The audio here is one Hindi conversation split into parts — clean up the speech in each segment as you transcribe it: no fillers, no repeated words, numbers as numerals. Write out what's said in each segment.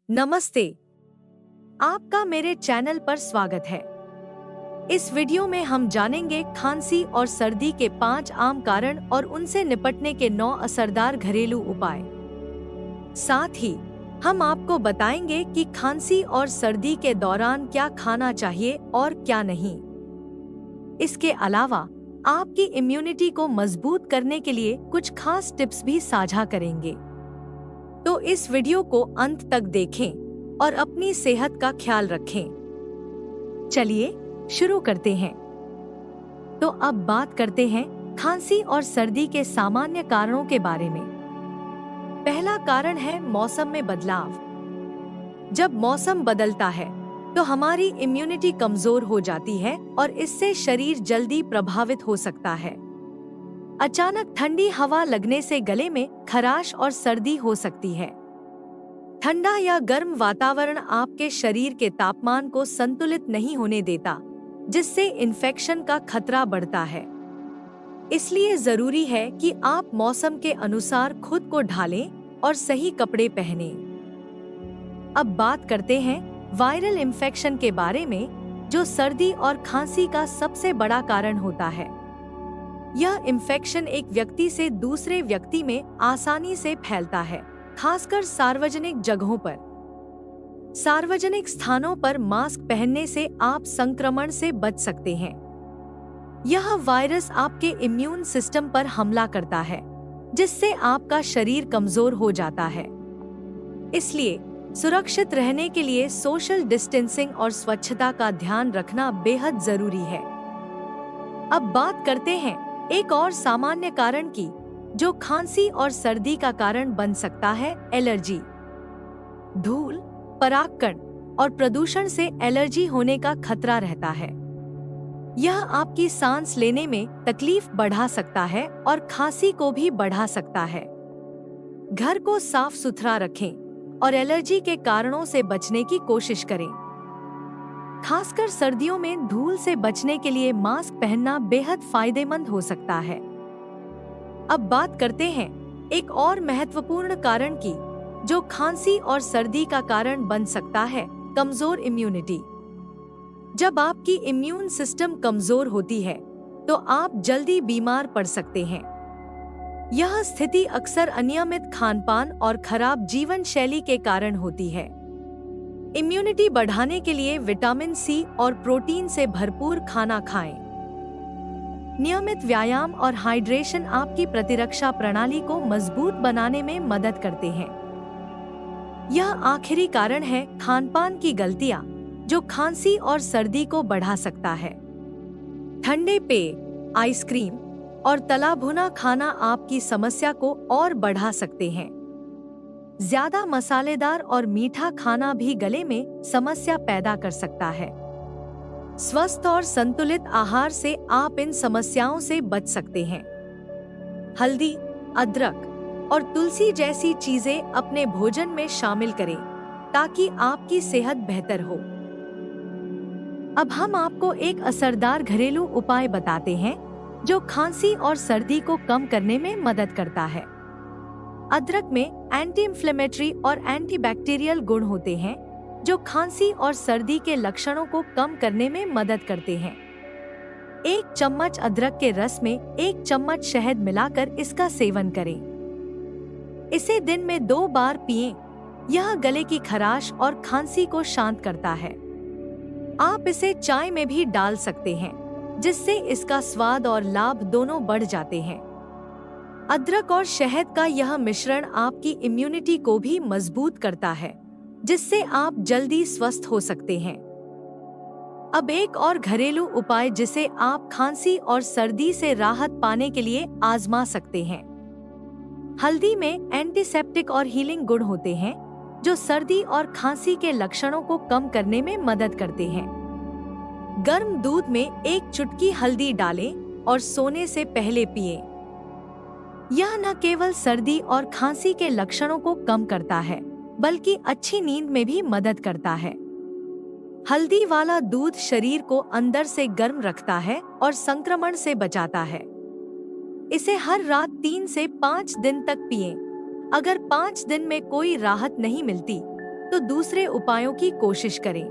नमस्ते, आपका मेरे चैनल पर स्वागत है। इस वीडियो में हम जानेंगे खांसी और सर्दी के 5 आम कारण और उनसे निपटने के 9 असरदार घरेलू उपाय। साथ ही हम आपको बताएंगे कि खांसी और सर्दी के दौरान क्या खाना चाहिए और क्या नहीं। इसके अलावा आपकी इम्यूनिटी को मजबूत करने के लिए कुछ खास टिप्स भी साझा करेंगे। तो इस वीडियो को अंत तक देखें और अपनी सेहत का ख्याल रखें। चलिए शुरू करते हैं। तो अब बात करते हैं खांसी और सर्दी के सामान्य कारणों के बारे में। पहला कारण है मौसम में बदलाव। जब मौसम बदलता है तो हमारी इम्यूनिटी कमजोर हो जाती है और इससे शरीर जल्दी प्रभावित हो सकता है। अचानक ठंडी हवा लगने से गले में खराश और सर्दी हो सकती है। ठंडा या गर्म वातावरण आपके शरीर के तापमान को संतुलित नहीं होने देता, जिससे इन्फेक्शन का खतरा बढ़ता है। इसलिए जरूरी है कि आप मौसम के अनुसार खुद को ढालें और सही कपड़े पहनें। अब बात करते हैं वायरल इन्फेक्शन के बारे में, जो सर्दी और खांसी का सबसे बड़ा कारण होता है। यह इन्फेक्शन एक व्यक्ति से दूसरे व्यक्ति में आसानी से फैलता है, खासकर सार्वजनिक जगहों पर। सार्वजनिक स्थानों पर मास्क पहनने से आप संक्रमण से बच सकते हैं। यह वायरस आपके इम्यून सिस्टम पर हमला करता है, जिससे आपका शरीर कमजोर हो जाता है। इसलिए सुरक्षित रहने के लिए सोशल डिस्टेंसिंग और स्वच्छता का ध्यान रखना बेहद जरूरी है। अब बात करते हैं एक और सामान्य कारण की, जो खांसी और सर्दी का कारण बन सकता है, एलर्जी। धूल, परागकण और प्रदूषण से एलर्जी होने का खतरा रहता है। यह आपकी सांस लेने में तकलीफ बढ़ा सकता है और खांसी को भी बढ़ा सकता है। घर को साफ सुथरा रखें और एलर्जी के कारणों से बचने की कोशिश करें। खासकर सर्दियों में धूल से बचने के लिए मास्क पहनना बेहद फायदेमंद हो सकता है। अब बात करते हैं एक और महत्वपूर्ण कारण की, जो खांसी और सर्दी का कारण बन सकता है, कमजोर इम्यूनिटी। जब आपकी इम्यून सिस्टम कमजोर होती है तो आप जल्दी बीमार पड़ सकते हैं। यह स्थिति अक्सर अनियमित खानपान और खराब जीवन शैली के कारण होती है। इम्यूनिटी बढ़ाने के लिए विटामिन सी और प्रोटीन से भरपूर खाना खाएं। नियमित व्यायाम और हाइड्रेशन आपकी प्रतिरक्षा प्रणाली को मजबूत बनाने में मदद करते हैं। यह आखिरी कारण है खानपान की गलतियां, जो खांसी और सर्दी को बढ़ा सकता है। ठंडे पेय, आइसक्रीम और तला भुना खाना आपकी समस्या को और बढ़ा सकते हैं। ज्यादा मसालेदार और मीठा खाना भी गले में समस्या पैदा कर सकता है। स्वस्थ और संतुलित आहार से आप इन समस्याओं से बच सकते हैं। हल्दी, अदरक और तुलसी जैसी चीजें अपने भोजन में शामिल करें ताकि आपकी सेहत बेहतर हो। अब हम आपको एक असरदार घरेलू उपाय बताते हैं, जो खांसी और सर्दी को कम करने में मदद करता है। अदरक में एंटी इंफ्लेमेटरी और एंटीबैक्टीरियल गुण होते हैं, जो खांसी और सर्दी के लक्षणों को कम करने में मदद करते हैं। 1 चम्मच अदरक के रस में 1 चम्मच शहद मिलाकर इसका सेवन करें। इसे दिन में 2 बार पिएं। यह गले की खराश और खांसी को शांत करता है। आप इसे चाय में भी डाल सकते हैं, जिससे इसका स्वाद और लाभ दोनों बढ़ जाते हैं। अदरक और शहद का यह मिश्रण आपकी इम्यूनिटी को भी मजबूत करता है, जिससे आप जल्दी स्वस्थ हो सकते हैं। अब एक और घरेलू उपाय जिसे आप खांसी और सर्दी से राहत पाने के लिए आजमा सकते हैं। हल्दी में एंटीसेप्टिक और हीलिंग गुण होते हैं, जो सर्दी और खांसी के लक्षणों को कम करने में मदद करते हैं। गर्म दूध में 1 चुटकी हल्दी डालें और सोने से पहले पिएं। यह न केवल सर्दी और खांसी के लक्षणों को कम करता है, बल्कि अच्छी नींद में भी मदद करता है। हल्दी वाला दूध शरीर को अंदर से गर्म रखता है और संक्रमण से बचाता है। इसे हर रात 3 से 5 दिन तक पिएं। अगर 5 दिन में कोई राहत नहीं मिलती, तो दूसरे उपायों की कोशिश करें।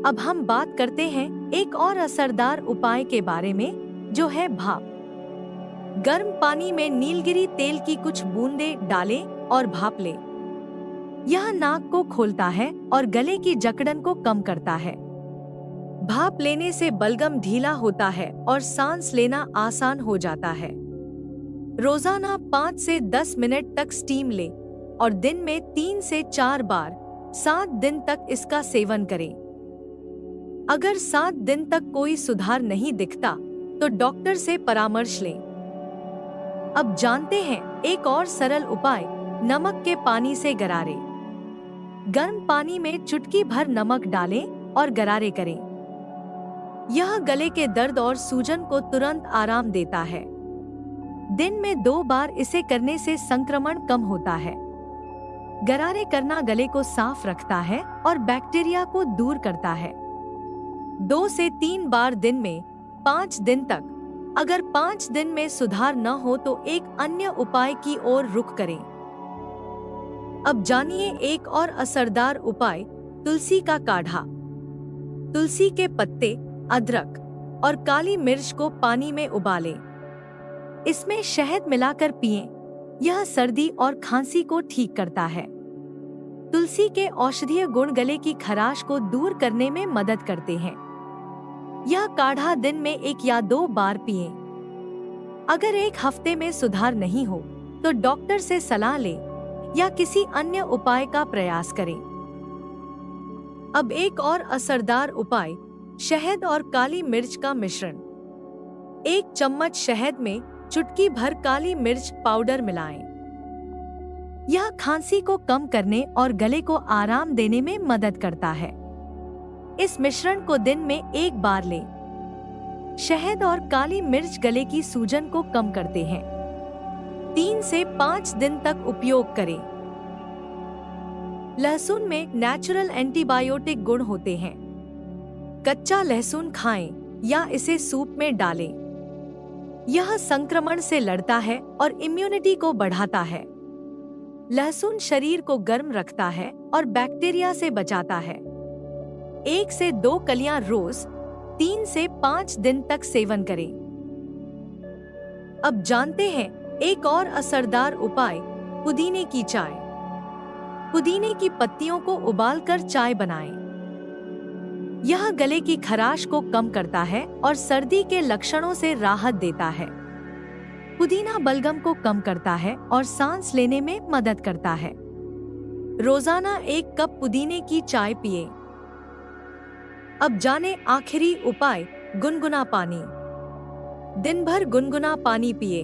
अब हम बात करते हैं एक और असरदार उपाय के बारे में, जो है भाप। गर्म पानी में नीलगिरी तेल की कुछ बूंदें डालें और भाप लें। यह नाक को खोलता है और गले की जकड़न को कम करता है। भाप लेने से बलगम ढीला होता है और सांस लेना आसान हो जाता है। रोजाना 5 से 10 मिनट तक स्टीम लें और दिन में 3 से 4 बार 7 दिन तक इसका सेवन करें। अगर 7 दिन तक कोई सुधार नहीं दिखता तो डॉक्टर से परामर्श लें। अब जानते हैं एक और सरल उपाय, नमक के पानी से गरारे। गर्म पानी में चुटकी भर नमक डालें और गरारे करें। यह गले के दर्द और सूजन को तुरंत आराम देता है। दिन में 2 बार इसे करने से संक्रमण कम होता है। गरारे करना गले को साफ रखता है और बैक्टीरिया को दूर करता है। 2 से 3 बार दिन में 5 दिन तक। अगर 5 दिन में सुधार न हो तो एक अन्य उपाय की ओर रुख करें। अब जानिए एक और असरदार उपाय, तुलसी का काढ़ा। तुलसी के पत्ते, अदरक और काली मिर्च को पानी में उबालें। इसमें शहद मिलाकर पिएं। यह सर्दी और खांसी को ठीक करता है। तुलसी के औषधीय गुण गले की खराश को दूर करने में मदद करते हैं। यह काढ़ा दिन में 1 या 2 बार पिएं। अगर 1 हफ्ते में सुधार नहीं हो तो डॉक्टर से सलाह लें या किसी अन्य उपाय का प्रयास करें। अब एक और असरदार उपाय, शहद और काली मिर्च का मिश्रण। 1 चम्मच शहद में चुटकी भर काली मिर्च पाउडर मिलाएं। यह खांसी को कम करने और गले को आराम देने में मदद करता है। इस मिश्रण को दिन में 1 बार लें। शहद और काली मिर्च गले की सूजन को कम करते हैं। 3 से 5 दिन तक उपयोग करें। लहसुन में नेचुरल एंटीबायोटिक गुण होते हैं। कच्चा लहसुन खाएं या इसे सूप में डालें। यह संक्रमण से लड़ता है और इम्यूनिटी को बढ़ाता है। लहसुन शरीर को गर्म रखता है और बैक्टीरिया से बचाता है। 1 से 2 कलियां रोज 3 से 5 दिन तक सेवन करें। अब जानते हैं एक और असरदार उपाय, पुदीने की चाय। पुदीने की पत्तियों को उबालकर चाय बनाएं। यह गले की खराश को कम करता है और सर्दी के लक्षणों से राहत देता है। पुदीना बलगम को कम करता है और सांस लेने में मदद करता है। रोजाना 1 कप पुदीने की चाय पिएं। अब जाने आखिरी उपाय, गुनगुना पानी। दिन भर गुनगुना पानी पिए।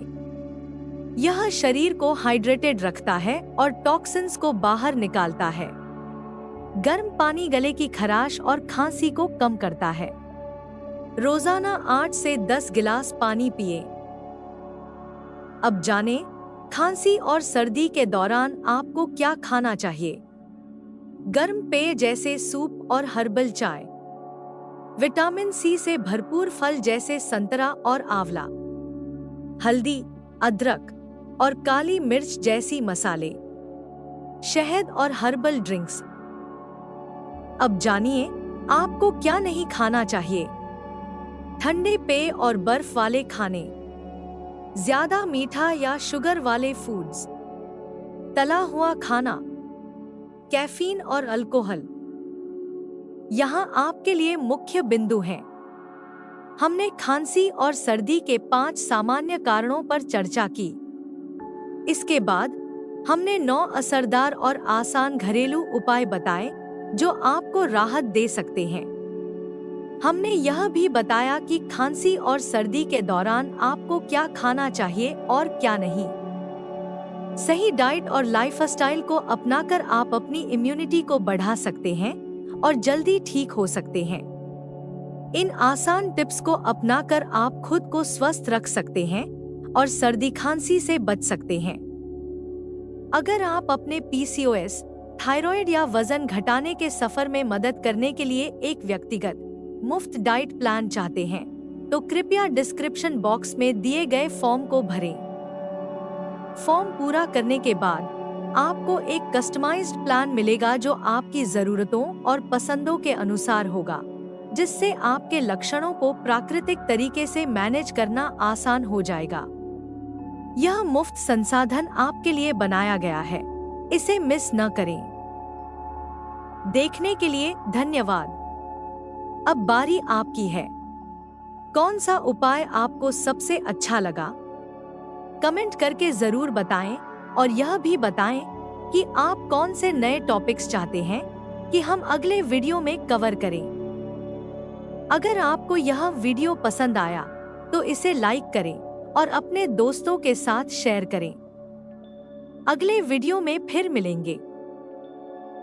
यह शरीर को हाइड्रेटेड रखता है और टॉक्सिन्स को बाहर निकालता है। गर्म पानी गले की खराश और खांसी को कम करता है। रोजाना 8 से 10 गिलास पानी पिए। अब जाने खांसी और सर्दी के दौरान आपको क्या खाना चाहिए। गर्म पेय जैसे सूप और हर्बल चाय। विटामिन सी से भरपूर फल जैसे संतरा और आंवला। हल्दी, अदरक और काली मिर्च जैसी मसाले। शहद और हर्बल ड्रिंक्स। अब जानिए आपको क्या नहीं खाना चाहिए। ठंडे पेय और बर्फ वाले खाने। ज्यादा मीठा या शुगर वाले फूड्स। तला हुआ खाना। कैफीन और अल्कोहल। यहाँ आपके लिए मुख्य बिंदु हैं। हमने खांसी और सर्दी के 5 सामान्य कारणों पर चर्चा की। इसके बाद हमने 9 असरदार और आसान घरेलू उपाय बताए जो आपको राहत दे सकते हैं। हमने यह भी बताया कि खांसी और सर्दी के दौरान आपको क्या खाना चाहिए और क्या नहीं। सही डाइट और लाइफस्टाइल को अपनाकर आप अपनी इम्यूनिटी को बढ़ा सकते हैं और जल्दी ठीक हो सकते हैं। इन आसान टिप्स को अपनाकर आप खुद को स्वस्थ रख सकते हैं और सर्दी खांसी से बच सकते हैं। अगर आप अपने पीसीओएस, थायराइड या वजन घटाने के सफर में मदद करने के लिए एक व्यक्तिगत मुफ्त डाइट प्लान चाहते हैं, तो कृपया डिस्क्रिप्शन बॉक्स में दिए गए फॉर्म को भरें। फॉर्म पूरा करने के बाद आपको एक कस्टमाइज्ड प्लान मिलेगा जो आपकी जरूरतों और पसंदों के अनुसार होगा, जिससे आपके लक्षणों को प्राकृतिक तरीके से मैनेज करना आसान हो जाएगा। यह मुफ्त संसाधन आपके लिए बनाया गया है, इसे मिस न करें। देखने के लिए धन्यवाद। अब बारी आपकी है। कौन सा उपाय आपको सबसे अच्छा लगा? कमेंट करके जरूर बताएं और यह भी बताएं कि आप कौन से नए टॉपिक्स चाहते हैं कि हम अगले वीडियो में कवर करें। अगर आपको यह वीडियो पसंद आया तो इसे लाइक करें और अपने दोस्तों के साथ शेयर करें। अगले वीडियो में फिर मिलेंगे।